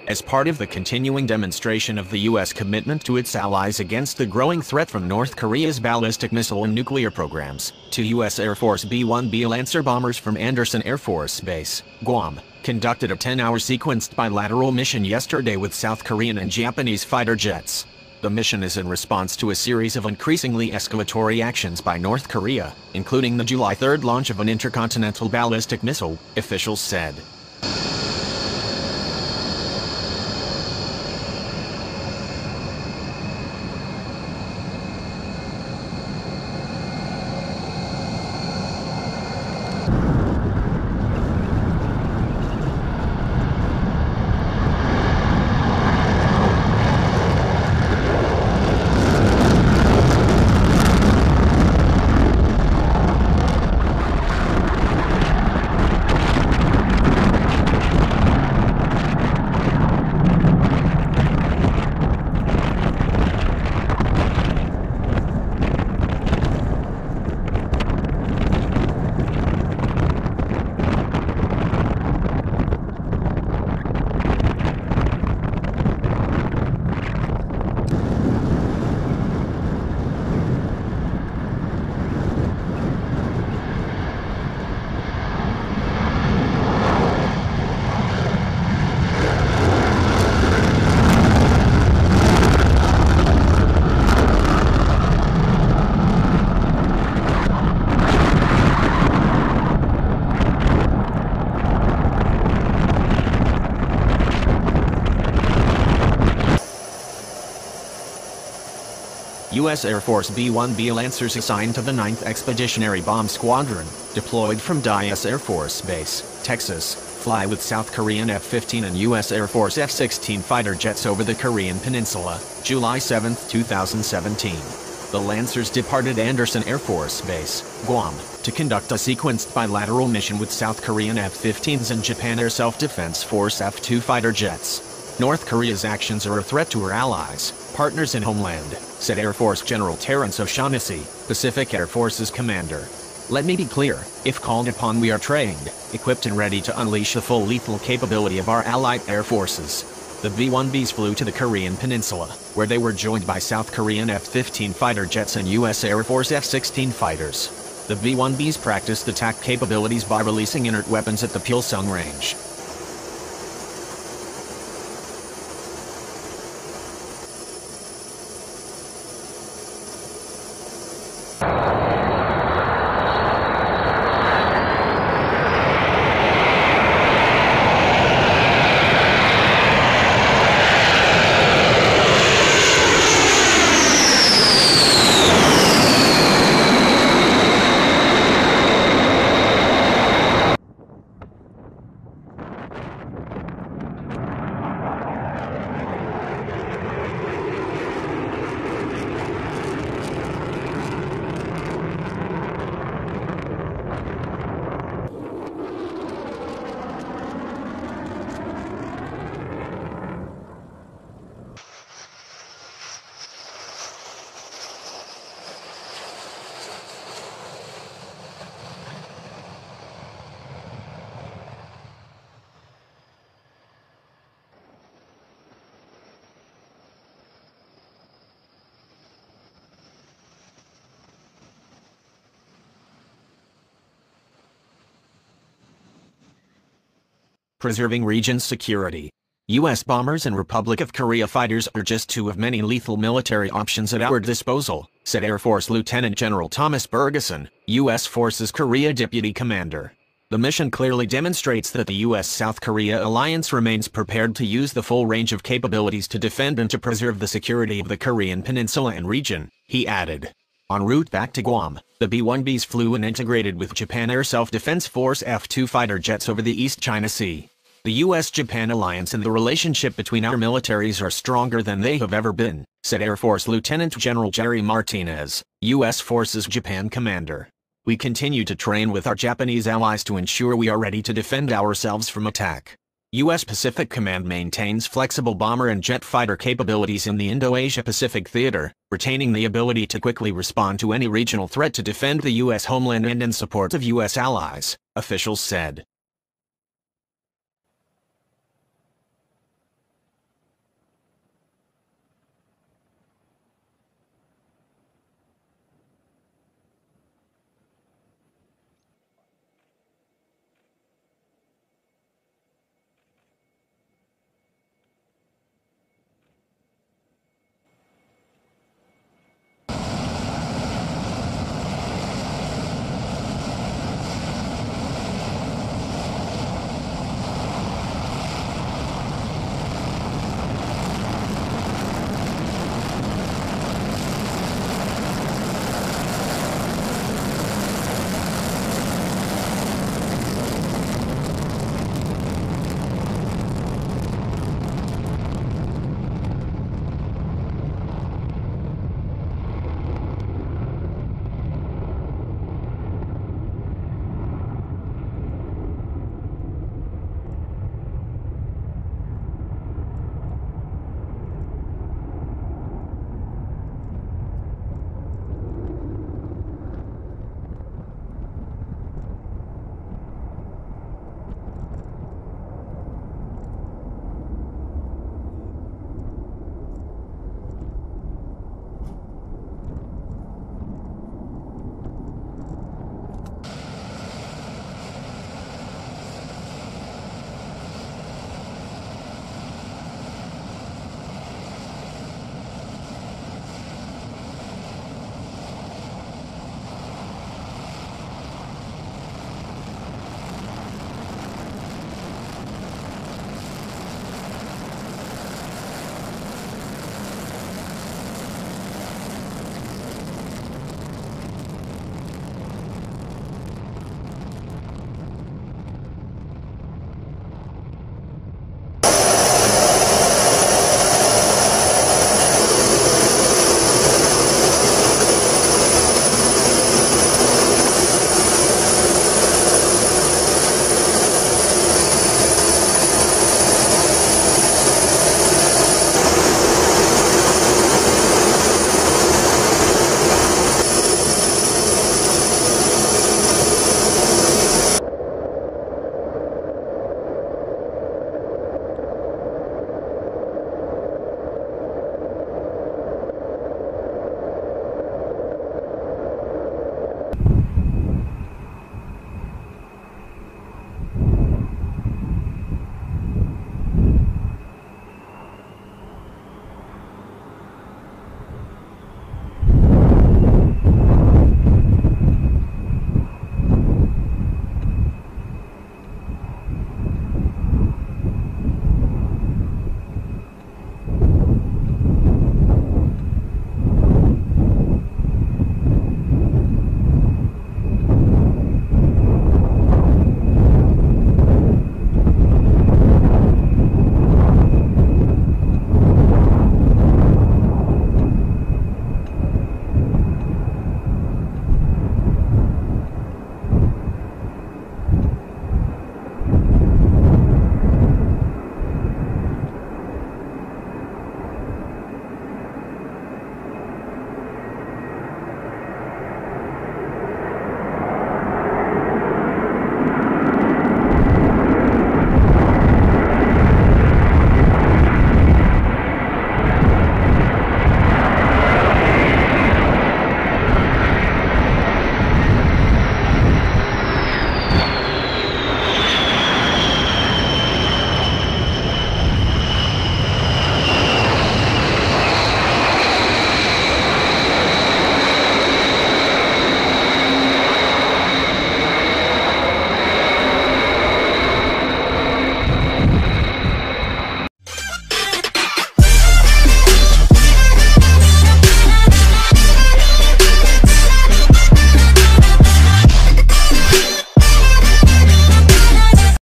as part of the continuing demonstration of the U.S. commitment to its allies against the growing threat from North Korea's ballistic missile and nuclear programs. Two U.S. Air Force B-1B Lancer bombers from Andersen Air Force Base, Guam, conducted a 10-hour sequenced bilateral mission yesterday with South Korean and Japanese fighter jets. The mission is in response to a series of increasingly escalatory actions by North Korea, including the July 3 launch of an intercontinental ballistic missile, officials said. U.S. Air Force B-1B Lancers assigned to the 9th Expeditionary Bomb Squadron, deployed from Dallas Air Force Base, Texas, fly with South Korean F-15 and U.S. Air Force F-16 fighter jets over the Korean Peninsula, July 7, 2017. The Lancers departed Andersen Air Force Base, Guam, to conduct a sequenced bilateral mission with South Korean F-15s and Japan Air Self-Defense Force F-2 fighter jets. North Korea's actions are a threat to her allies, partners and homeland, said Air Force General Terrence O'Shaughnessy, Pacific Air Force's commander. Let me be clear, if called upon we are trained, equipped and ready to unleash the full lethal capability of our allied air forces. The B-1Bs flew to the Korean Peninsula, where they were joined by South Korean F-15 fighter jets and U.S. Air Force F-16 fighters. The B-1Bs practiced attack capabilities by releasing inert weapons at the Pilsung range. Preserving region security. U.S. bombers and Republic of Korea fighters are just two of many lethal military options at our disposal, said Air Force Lieutenant General Thomas Bergeson, U.S. Forces Korea Deputy Commander. The mission clearly demonstrates that the U.S.-South Korea alliance remains prepared to use the full range of capabilities to defend and to preserve the security of the Korean Peninsula and region, he added. En route back to Guam, the B-1Bs flew and integrated with Japan Air Self-Defense Force F-2 fighter jets over the East China Sea. The U.S.-Japan alliance and the relationship between our militaries are stronger than they have ever been, said Air Force Lieutenant General Jerry Martinez, U.S. Forces Japan Commander. We continue to train with our Japanese allies to ensure we are ready to defend ourselves from attack. U.S. Pacific Command maintains flexible bomber and jet fighter capabilities in the Indo-Asia-Pacific theater, retaining the ability to quickly respond to any regional threat to defend the U.S. homeland and in support of U.S. allies, officials said.